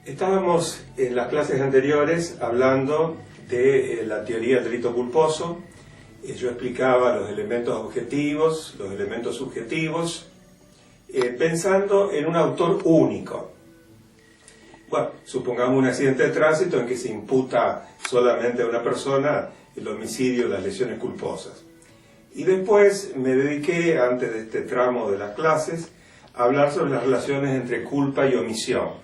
Estábamos en las clases anteriores hablando de la teoría del delito culposo. Yo explicaba los elementos objetivos, los elementos subjetivos, pensando en un autor único. Bueno, supongamos un accidente de tránsito en que se imputa solamente a una persona el homicidio, las lesiones culposas. Y después me dediqué, antes de este tramo de las clases, a hablar sobre las relaciones entre culpa y omisión.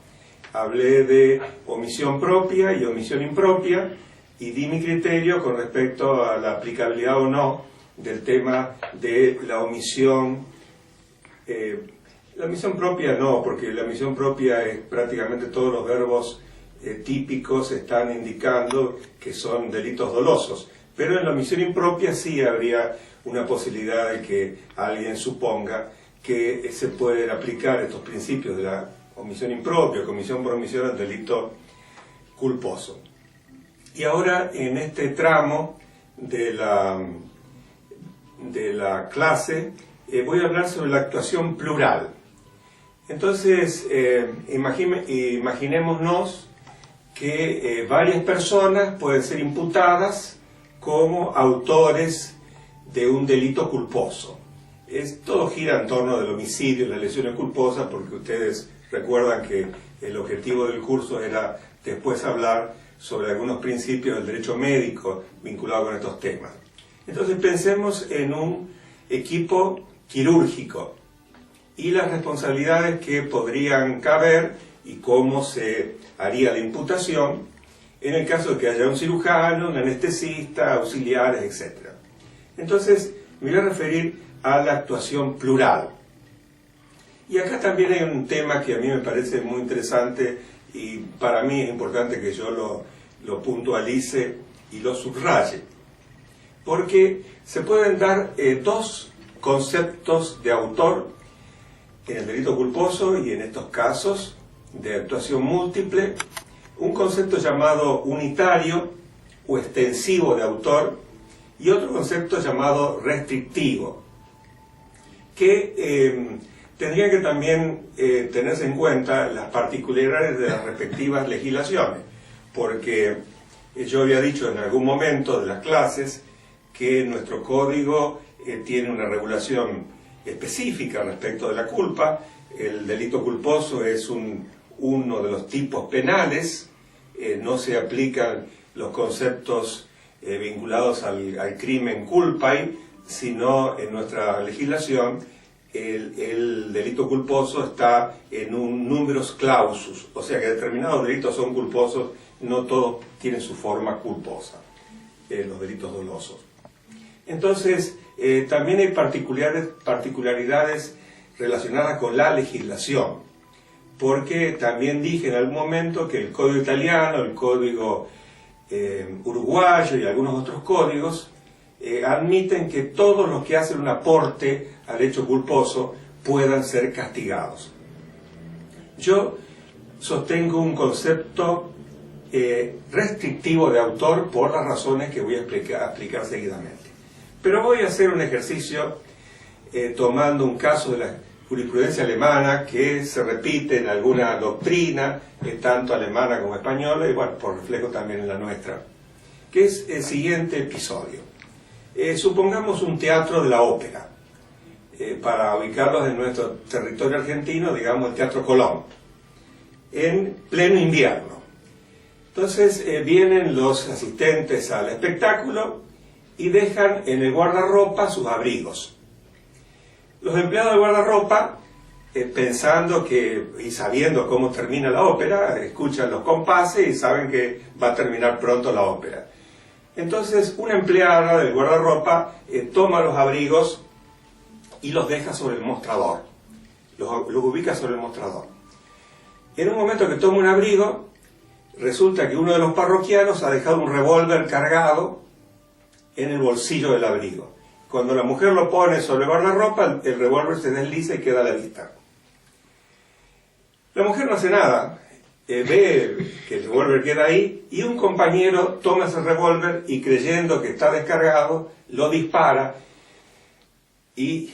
Hablé de omisión propia y omisión impropia y di mi criterio con respecto a la aplicabilidad o no del tema de la omisión. La omisión propia no, porque la omisión propia es prácticamente todos los verbos típicos están indicando que son delitos dolosos. Pero en la omisión impropia sí habría una posibilidad de que alguien suponga que se pueden aplicar estos principios de la omisión impropia, comisión por omisión al delito culposo. Y ahora, en este tramo de la clase, voy a hablar sobre la actuación plural. Entonces, imaginémonos que varias personas pueden ser imputadas como autores de un delito culposo. Todo gira en torno del homicidio y las lesiones culposas, porque ustedes recuerdan que el objetivo del curso era después hablar sobre algunos principios del derecho médico vinculados con estos temas. Entonces pensemos en un equipo quirúrgico y las responsabilidades que podrían caber y cómo se haría la imputación en el caso de que haya un cirujano, un anestesista, auxiliares, etc. Entonces me voy a referir a la actuación plural. Y acá también hay un tema que a mí me parece muy interesante y para mí es importante que yo lo puntualice y lo subraye. Porque se pueden dar dos conceptos de autor en el delito culposo y en estos casos de actuación múltiple. Un concepto llamado unitario o extensivo de autor y otro concepto llamado restrictivo, que tendría que también tenerse en cuenta las particularidades de las respectivas legislaciones, porque yo había dicho en algún momento de las clases que nuestro código tiene una regulación específica respecto de la culpa. El delito culposo es uno de los tipos penales, no se aplican los conceptos vinculados al crimen culpae, sino en nuestra legislación el delito culposo está en un numerus clausus, o sea que determinados delitos son culposos, no todos tienen su forma culposa, los delitos dolosos. Entonces, también hay particularidades relacionadas con la legislación, porque también dije en algún momento que el código italiano, el código uruguayo y algunos otros códigos admiten que todos los que hacen un aporte al hecho culposo puedan ser castigados. Yo sostengo un concepto restrictivo de autor por las razones que voy a explicar seguidamente. Pero voy a hacer un ejercicio tomando un caso de la jurisprudencia alemana que se repite en alguna doctrina, tanto alemana como española, y bueno, por reflejo también en la nuestra, que es el siguiente episodio. Supongamos un teatro de la ópera, para ubicarlos en nuestro territorio argentino, digamos el Teatro Colón, en pleno invierno. Entonces vienen los asistentes al espectáculo y dejan en el guardarropa sus abrigos. Los empleados del guardarropa, pensando y sabiendo cómo termina la ópera, escuchan los compases y saben que va a terminar pronto la ópera. Entonces una empleada del guardarropa toma los abrigos y los deja sobre el mostrador, los ubica sobre el mostrador. En un momento que toma un abrigo, resulta que uno de los parroquianos ha dejado un revólver cargado en el bolsillo del abrigo. Cuando la mujer lo pone sobre el guardarropa, el revólver se desliza y queda a la vista. La mujer no hace nada, ve que el revólver queda ahí y un compañero toma ese revólver y, creyendo que está descargado, lo dispara y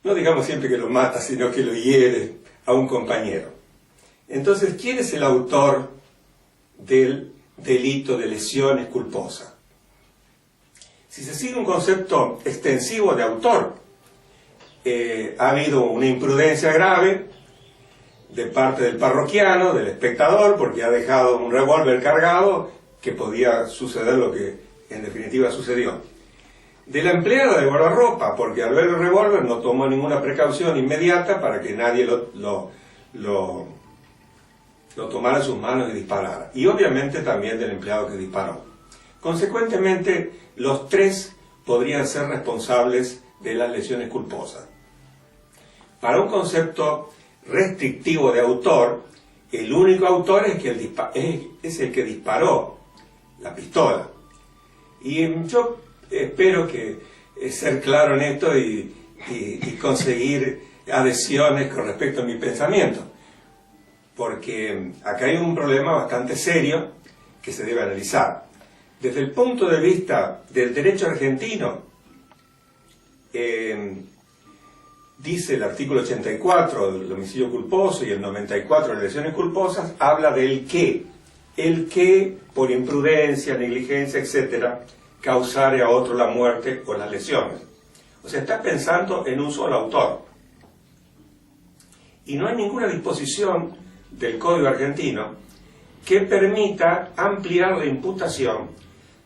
no digamos siempre que lo mata, sino que lo hiere a un compañero. Entonces, ¿quién es el autor del delito de lesiones culposas? Si se sigue un concepto extensivo de autor, ha habido una imprudencia grave de parte del parroquiano, del espectador, porque ha dejado un revólver cargado, que podía suceder lo que en definitiva sucedió. De la empleada de guardarropa, porque al ver el revólver no tomó ninguna precaución inmediata para que nadie lo tomara en sus manos y disparara. Y obviamente también del empleado que disparó. Consecuentemente, los tres podrían ser responsables de las lesiones culposas. Para un concepto restrictivo de autor, el único autor es el que disparó la pistola. Y yo espero que ser claro en esto y conseguir adhesiones con respecto a mi pensamiento, porque acá hay un problema bastante serio que se debe analizar. Desde el punto de vista del derecho argentino, dice el artículo 84 del homicidio culposo y el 94 de lesiones culposas, habla del que. El que, por imprudencia, negligencia, etcétera, causare a otro la muerte o las lesiones. O sea, está pensando en un solo autor. Y no hay ninguna disposición del Código argentino que permita ampliar la imputación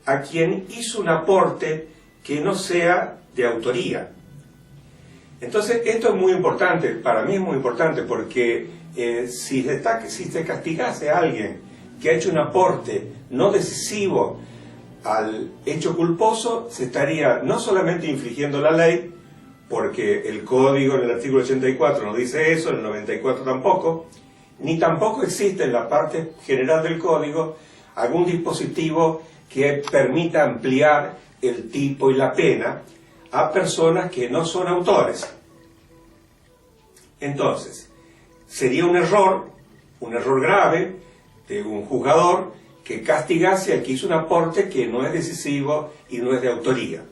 a quien hizo un aporte que no sea de autoría. Entonces, esto es muy importante, para mí es muy importante, porque si se castigase a alguien que ha hecho un aporte no decisivo al hecho culposo, se estaría no solamente infringiendo la ley, porque el Código en el artículo 84 no dice eso, en el 94 tampoco, ni tampoco existe en la parte general del Código algún dispositivo que permita ampliar el tipo y la pena a personas que no son autores. Entonces, sería un error grave de un juzgador que castigase al que hizo un aporte que no es decisivo y no es de autoría.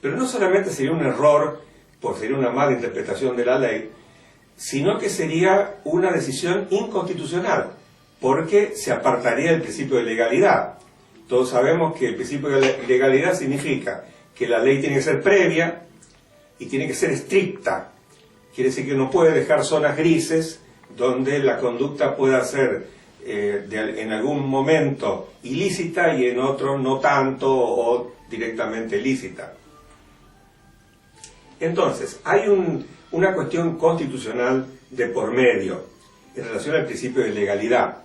Pero no solamente sería un error, sería una mala interpretación de la ley, sino que sería una decisión inconstitucional, porque se apartaría del principio de legalidad. Todos sabemos que el principio de legalidad significa que la ley tiene que ser previa y tiene que ser estricta. Quiere decir que no puede dejar zonas grises donde la conducta pueda ser en algún momento ilícita y en otro no tanto o directamente lícita. Entonces, hay una cuestión constitucional de por medio en relación al principio de legalidad.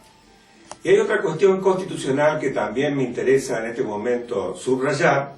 Y hay otra cuestión constitucional que también me interesa en este momento subrayar,